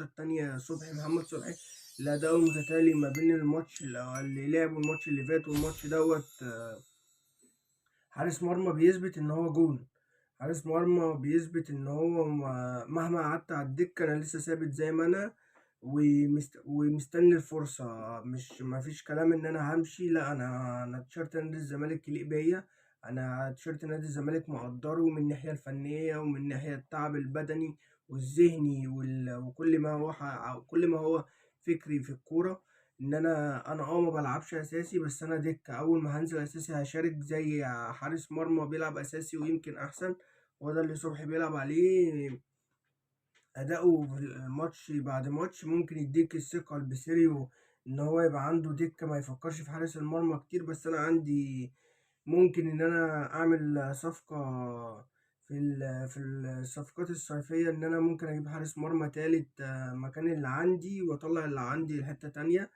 النقطة التانية محمد صبحي، الأداء المتتالي ما بين الماتش اللي لعبه الماتش اللي فات والماتش دوت. حارس مرمى بيثبت إن هو جون، حارس مرمى بيثبت إن هو مهما قعدت على الدكة أنا لسه ثابت زي ما أنا، ومستني الفرصة. مش مفيش كلام إن أنا همشي، لأ، أنا تيشيرت نادي الزمالك يليق بيا. أنا تيشيرت نادي الزمالك مقدره من الناحية الفنية ومن الناحية التعب البدني والذهني كل ما هو فكري في الكورة. إن أنا ما بلعبش أساسي، بس أنا دكة. أول ما هنزل أساسي هشارك زي حارس مرمى بيلعب أساسي ويمكن أحسن. وده اللي صبحي بيلعب عليه. أداؤه في الماتش بعد ماتش ممكن يديك الثقة لبيسيريو إن هو يبقى عنده دكة ما يفكرش في حارس المرمى كتير. بس أنا عندي ممكن إن أنا أعمل صفقة في الصفقات الصيفية، إن أنا ممكن أجيب حارس مرمى تالت مكان اللي عندي، وأطلع اللي عندي لحتة تانية.